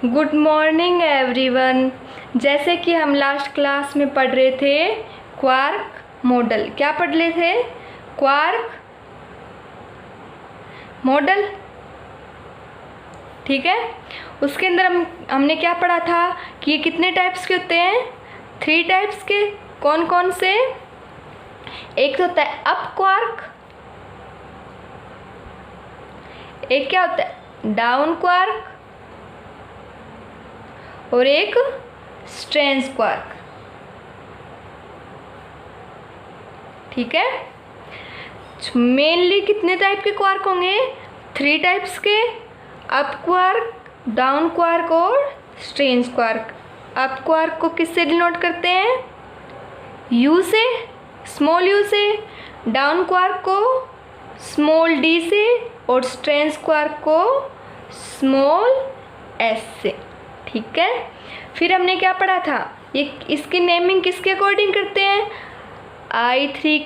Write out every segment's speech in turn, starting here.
Good morning everyone. जैसे कि हम लास्ट क्लास में पढ़ रहे थे क्वार्क मॉडल। क्या पढ़ रहे थे? Quark model. ठीक है, उसके अंदर हमने क्या पढ़ा था कि ये कितने टाइप्स के होते हैं? 3 टाइप्स के। कौन कौन से? एक तो होता है अप क्वार्क, एक क्या होता है डाउन क्वार्क, और एक स्ट्रेंज क्वार्क। ठीक है, मेनली कितने टाइप के क्वार्क होंगे? 3 टाइप्स के, अप क्वार्क, डाउन क्वार्क और स्ट्रेंज क्वार्क। अप क्वार्क को किससे डिनोट करते हैं? यू से, स्मॉल यू से। डाउन क्वार्क को स्मॉल डी से, और स्ट्रेंज क्वार्क को स्मॉल एस से। ठीक है, फिर हमने क्या पढ़ा था? ये इसकी नेमिंग किसके अकॉर्डिंग करते हैं? I3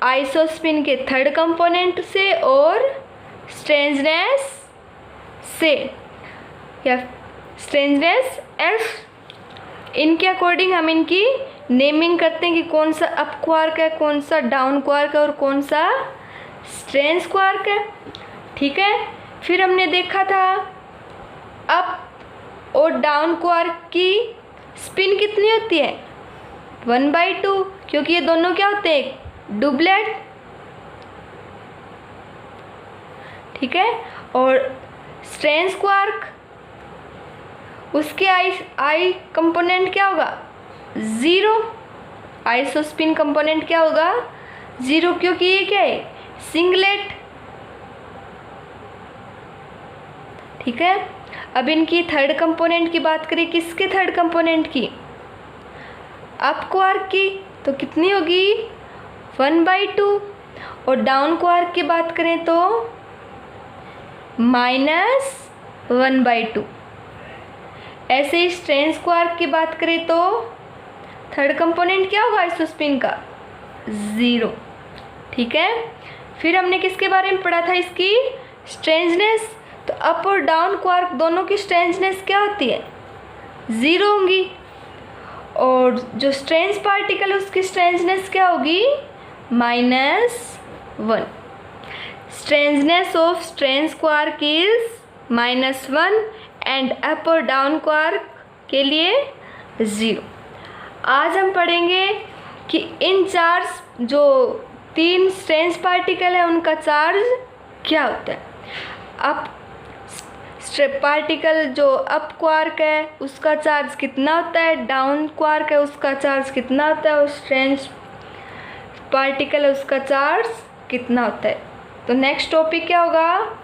आइसोस्पिन के थर्ड कंपोनेंट से और स्ट्रेंजनेस से, या स्ट्रेंजनेस एफ, इनके अकॉर्डिंग हम इनकी नेमिंग करते हैं कि कौन सा अप क्वार्क है, कौन सा डाउन क्वार्क है और कौन सा स्ट्रेंज क्वार्क है। ठीक है, फिर हमने देखा था अप और डाउन क्वार्क की स्पिन कितनी होती है? 1/2, क्योंकि ये दोनों क्या होते हैं? डुबलेट। ठीक है, और स्ट्रेंज क्वार्क, उसके आई कंपोनेंट क्या होगा? 0। आइसोस्पिन कंपोनेंट क्या होगा? 0, क्योंकि ये क्या है? सिंगलेट। ठीक है, अब इनकी थर्ड कंपोनेंट की बात करें। किसके थर्ड कंपोनेंट की? अप क्वार्क की, तो कितनी होगी? 1/2। और डाउन क्वार्क की बात करें तो -1/2। ऐसे ही स्ट्रेंज क्वार्क की बात करें तो थर्ड कंपोनेंट क्या होगा आइसोस्पिन का? 0। ठीक है, फिर हमने किसके बारे में पढ़ा था? इसकी स्ट्रेंजनेस। तो अप और डाउन क्वार्क दोनों की स्ट्रेंजनेस क्या होती है? 0 होंगी। और जो स्ट्रेंज पार्टिकल है उसकी स्ट्रेंजनेस क्या होगी? -1। Strangeness of strange quark is -1 and up और डाउन क्वार्क के लिए 0। आज हम पढ़ेंगे कि इन चार्ज जो 3 स्ट्रेंज पार्टिकल है उनका चार्ज क्या होता है। अप पार्टिकल जो अप क्वार्क है उसका चार्ज कितना होता है, डाउन क्वार्क है उसका चार्ज कितना होता है, और स्ट्रेंज पार्टिकल है उसका चार्ज कितना होता है। तो नेक्स्ट टॉपिक क्या होगा?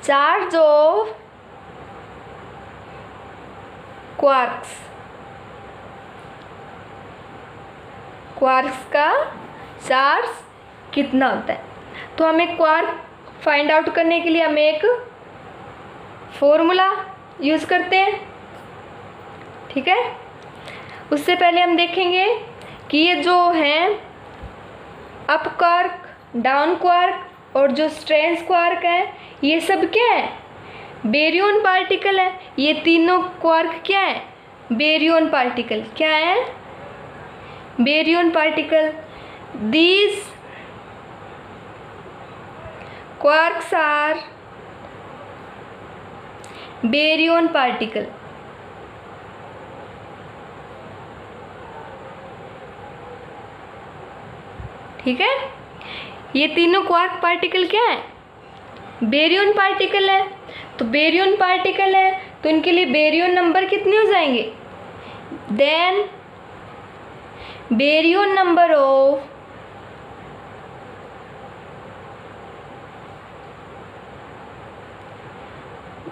Charge of quarks. क्वार्क्स का चार्ज कितना होता है। तो हमें क्वार्क फाइंड आउट करने के लिए हमें एक फॉर्मूला यूज़ करते हैं। ठीक है, उससे पहले हम देखेंगे कि ये जो हैं अप क्वार्क, डाउन क्वार्क और जो स्ट्रेंज क्वार्क है, ये सब क्या है? बेरियन पार्टिकल है। ये तीनों क्वार्क क्या है? Baryon particle. क्या है? Baryon particle. These quarks are baryon particle. ठीक है, ये तीनों क्वार्क पार्टिकल क्या है? बेरियन पार्टिकल है। तो बेरियन पार्टिकल है तो इनके लिए बेरियन नंबर कितने हो जाएंगे? Then baryon number of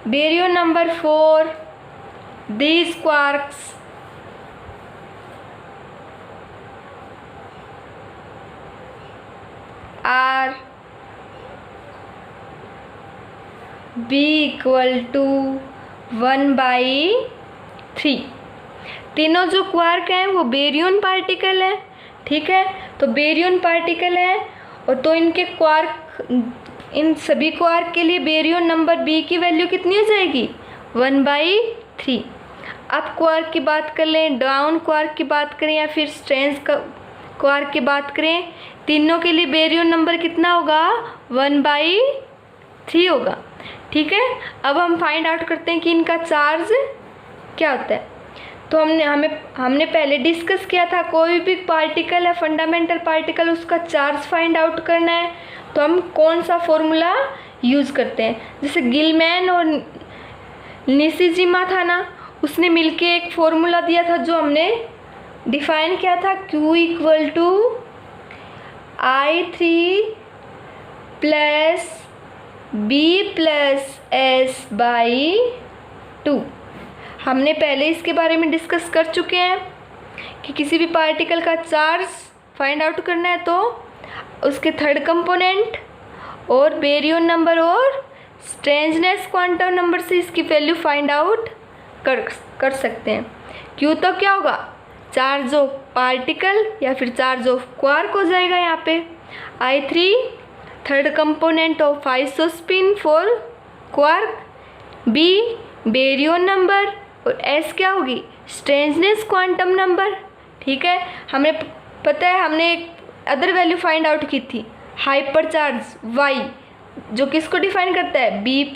Baryon number 4, these quarks are B = 1/3। तीनों जो क्वार्क हैं वो बेरियन पार्टिकल है। ठीक है, तो बेरियन पार्टिकल है और तो इनके क्वार्क, इन सभी क्वार्क के लिए बेरियन नंबर बी की वैल्यू कितनी हो जाएगी? 1/3। अप क्वार्क की बात कर लें, डाउन क्वार्क की बात करें या फिर स्ट्रेंज क्वार्क की बात करें, तीनों के लिए बेरियन नंबर कितना होगा? 1/3 होगा। ठीक है, अब हम फाइंड आउट करते हैं कि इनका चार्ज क्या होता है। तो हमने पहले डिस्कस किया था, कोई भी पार्टिकल है फंडामेंटल पार्टिकल, उसका चार्ज फाइंड आउट करना है तो हम कौन सा फॉर्मूला यूज़ करते हैं। जैसे गिलमैन और निशिजिमा था ना, उसने मिलके एक फॉर्मूला दिया था जो हमने डिफाइन किया था, Q = I3 + B + S/2। हमने पहले इसके बारे में डिस्कस कर चुके हैं कि किसी भी पार्टिकल का चार्ज फाइंड आउट करना है तो उसके थर्ड कंपोनेंट और बेरियन नंबर और स्ट्रेंजनेस क्वांटम नंबर से इसकी वैल्यू फाइंड आउट कर सकते हैं। क्यों तो क्या होगा? चार्ज ऑफ पार्टिकल या फिर चार्ज ऑफ क्वार्क हो जाएगा यहाँ पे। I3 third component of isospin for quark, B baryon number और S क्या होगी? Strangeness quantum number. ठीक है, हमें पता है हमने एक अदर वैल्यू फाइंड आउट की थी, हाइपर चार्ज Y, जो किसको डिफाइन करता है? B +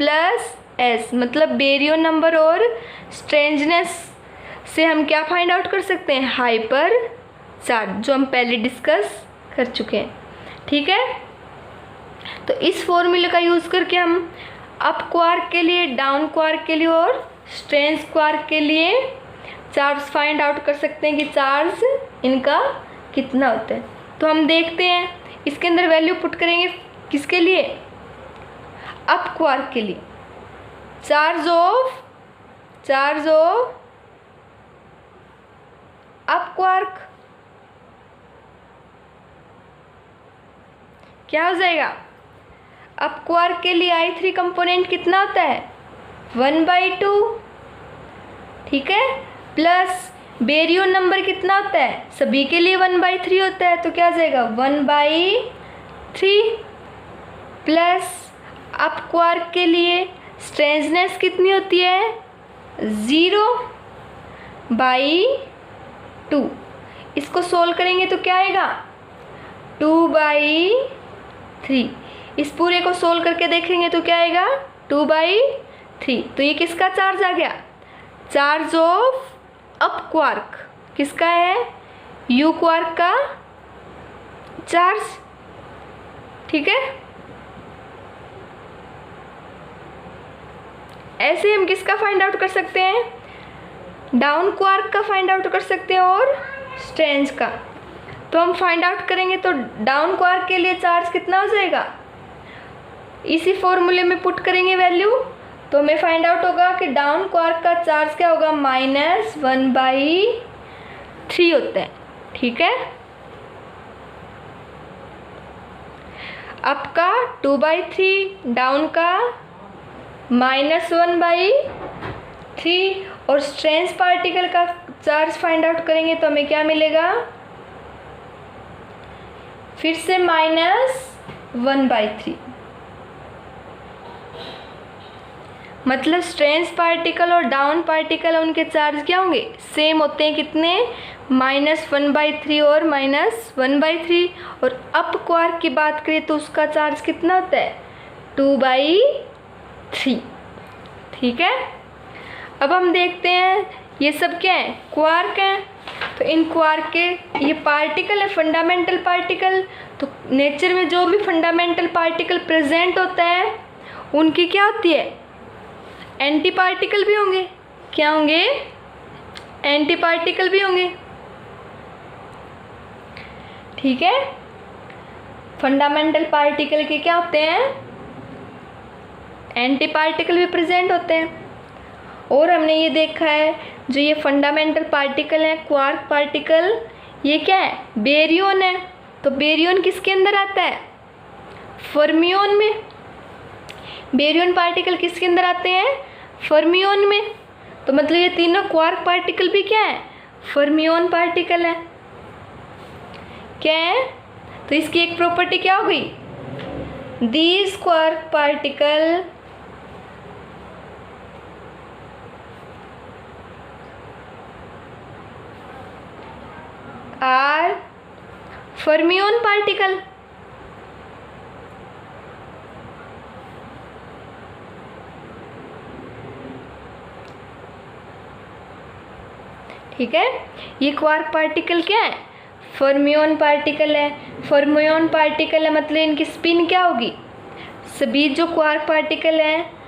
S, मतलब बेरियन नंबर और स्ट्रेंजनेस से हम क्या फाइंड आउट कर सकते हैं? हाइपर चार्ज, जो हम पहले डिस्कस कर चुके हैं। ठीक है, तो इस फॉर्मूले का यूज़ करके हम अप क्वार्क के लिए, डाउन क्वार्क के लिए और स्ट्रेंज क्वार्क के लिए चार्ज फाइंड आउट कर सकते हैं कि चार्ज इनका कितना होता है। तो हम देखते हैं, इसके अंदर वैल्यू पुट करेंगे किसके लिए? अप क्वार्क के लिए। चार्ज ऑफ अप क्वार्क क्या हो जाएगा? अप क्वार्क के लिए I3 कंपोनेंट कितना होता है? 1/2। ठीक है, प्लस बेरियन नंबर कितना होता है? सभी के लिए 1/3 होता है, तो क्या आ जाएगा? 1/3 प्लस अप क्वार्क के लिए स्ट्रेंजनेस कितनी होती है? 0/2। इसको सोल्व करेंगे तो क्या आएगा? 2/3। इस पूरे को सोल्व करके देखेंगे तो क्या आएगा? 2/3। तो ये किसका चार्ज आ गया? चार्ज ऑफ अप क्वार्क किसका है? U क्वार्क का चार्ज। ठीक है, ऐसे हम किसका फाइंड आउट कर सकते हैं? डाउन क्वार्क का फाइंड आउट कर सकते हैं और स्ट्रेंज का। तो हम फाइंड आउट करेंगे तो डाउन क्वार्क के लिए चार्ज कितना हो जाएगा? इसी फॉर्मूले में पुट करेंगे वैल्यू तो हमें फाइंड आउट होगा कि डाउन क्वार्क का चार्ज क्या होगा? -1/3 होता है। ठीक है, अप का 2/3, डाउन का -1/3 और स्ट्रेंज पार्टिकल का चार्ज फाइंड आउट करेंगे तो हमें क्या मिलेगा? फिर से -1/3। मतलब स्ट्रेंज पार्टिकल और डाउन पार्टिकल उनके चार्ज क्या होंगे? सेम होते हैं। कितने? -1/3 और -1/3। और अप क्वार्क की बात करें तो उसका चार्ज कितना होता है? 2/3। ठीक है, अब हम देखते हैं ये सब क्या है? क्वार्क हैं। तो इन क्वार्क के ये पार्टिकल है, फंडामेंटल पार्टिकल। तो नेचर में जो भी फंडामेंटल पार्टिकल प्रेजेंट होता है उनकी क्या होती है? एंटी पार्टिकल भी होंगे। क्या होंगे? एंटी पार्टिकल भी होंगे। ठीक है, फंडामेंटल पार्टिकल के क्या होते हैं? एंटी पार्टिकल भी प्रेजेंट होते हैं। और हमने ये देखा है जो ये फंडामेंटल पार्टिकल है, क्वार्क पार्टिकल, ये क्या है? बेरियन है। तो बेरियन किसके अंदर आता है? फर्मियन में। बेरियन पार्टिकल किसके अंदर आते हैं? फर्मियन में। तो मतलब ये तीनों क्वार्क पार्टिकल भी क्या है? फर्मियन पार्टिकल है। क्या है? तो इसकी एक प्रॉपर्टी क्या हो गई? These quark particle fermion particle. ठीक है, ये क्वार्क पार्टिकल क्या है? फर्मियन पार्टिकल है। फर्मियन पार्टिकल है मतलब इनकी स्पिन क्या होगी? सभी जो क्वार्क पार्टिकल है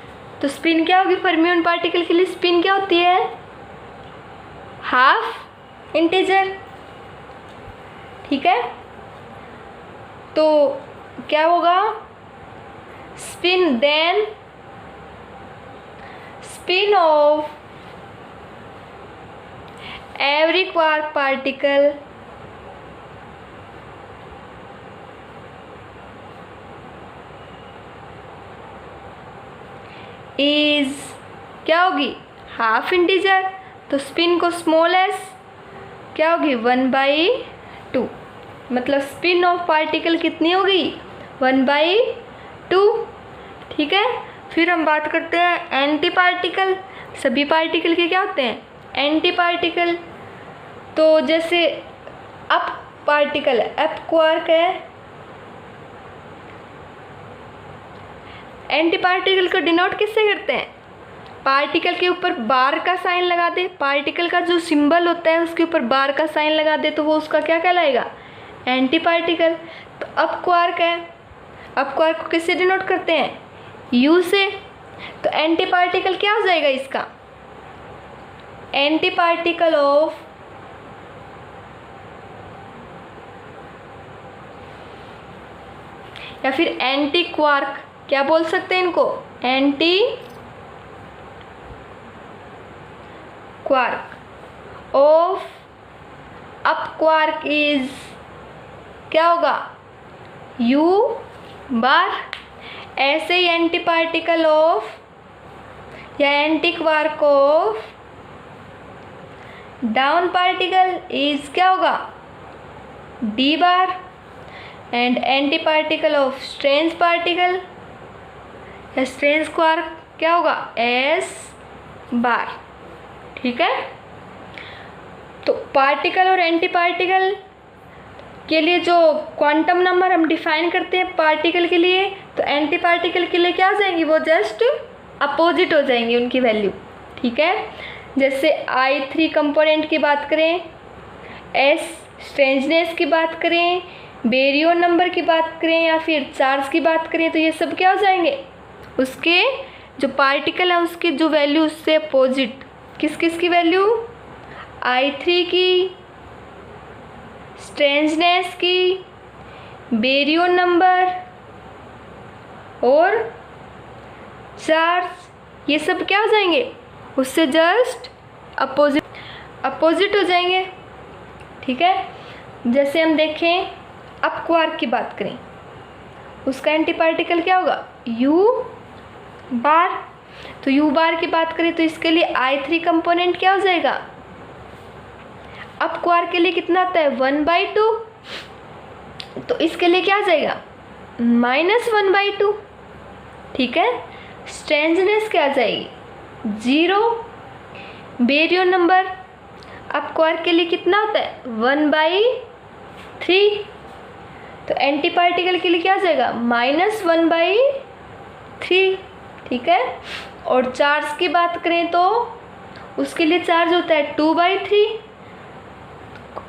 तो स्पिन क्या होगी? फर्मियन पार्टिकल के लिए स्पिन क्या होती है? Half integer. ठीक है, तो क्या होगा? Spin then spin of every quark particle is क्या होगी? Half integer. तो स्पिन को स्मॉल एस क्या होगी? 1/2। मतलब स्पिन ऑफ पार्टिकल कितनी होगी? 1/2। ठीक है, फिर हम बात करते हैं एंटी पार्टिकल। सभी पार्टिकल के क्या होते हैं? Anti particle. तो जैसे अप पार्टिकल है, अप क्वार्क है, एंटी पार्टिकल को डिनोट किससे करते हैं? पार्टिकल के ऊपर बार का साइन लगा दे, पार्टिकल का जो सिंबल होता है उसके ऊपर बार का साइन लगा दे तो वो उसका क्या कहलाएगा? Anti particle. तो अप क्वार्क है, अप क्वार्क को किससे डिनोट करते हैं? यू से। तो एंटी पार्टिकल क्या हो जाएगा इसका? एंटी पार्टिकल ऑफ या फिर एंटी क्वार्क, क्या बोल सकते हैं इनको? Anti quark of up quark is क्या होगा? यू बार। ऐसे ही एंटी पार्टिकल ऑफ या anti quark of down particle is क्या होगा? D bar. And anti particle of strange particle या स्ट्रेंज क्वार्क क्या होगा? S bar. ठीक है, तो पार्टिकल और एंटी पार्टिकल के लिए जो क्वांटम नंबर हम डिफाइन करते हैं पार्टिकल के लिए, तो एंटी पार्टिकल के लिए क्या हो जाएंगी? वो जस्ट अपोजिट हो जाएंगी उनकी वैल्यू। ठीक है, जैसे I3 कंपोनेंट की बात करें, S स्ट्रेंजनेस की बात करें, बेरियन नंबर की बात करें या फिर चार्ज की बात करें, तो ये सब क्या हो जाएंगे? उसके जो पार्टिकल है उसकी जो वैल्यू उससे अपोजिट। किस किस की वैल्यू? I3 की, स्ट्रेंजनेस की, बेरियन नंबर और चार्ज, ये सब क्या हो जाएंगे? उससे जस्ट अपोजिट हो जाएंगे। ठीक है, जैसे हम देखें अप क्वार्क की बात करें, उसका एंटी पार्टिकल क्या होगा? यू बार। तो यू बार की बात करें तो इसके लिए I3 कंपोनेंट क्या हो जाएगा? अप क्वार्क के लिए कितना आता है? 1/2। तो इसके लिए क्या आ जाएगा? -1/2। ठीक है, स्ट्रेंजनेस क्या आ जाएगी? 0। बेरियन नंबर अप क्वार्क के लिए कितना होता है? 1/3। तो एंटी पार्टिकल के लिए क्या आ जाएगा? -1/3। ठीक है, और चार्ज की बात करें तो उसके लिए चार्ज होता है 2/3।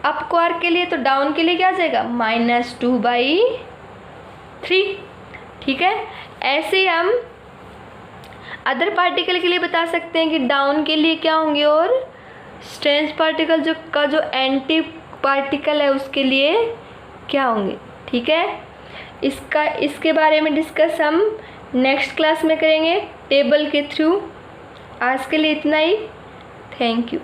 अप क्वार्क के लिए, तो डाउन के लिए क्या आ जाएगा? -2/3। ठीक है, ऐसे ही हम अदर पार्टिकल के लिए बता सकते हैं कि डाउन के लिए क्या होंगे और स्ट्रेंज पार्टिकल जो एंटी पार्टिकल है उसके लिए क्या होंगे। ठीक है, इसके बारे में डिस्कस हम नेक्स्ट क्लास में करेंगे टेबल के थ्रू। आज के लिए इतना ही। Thank you.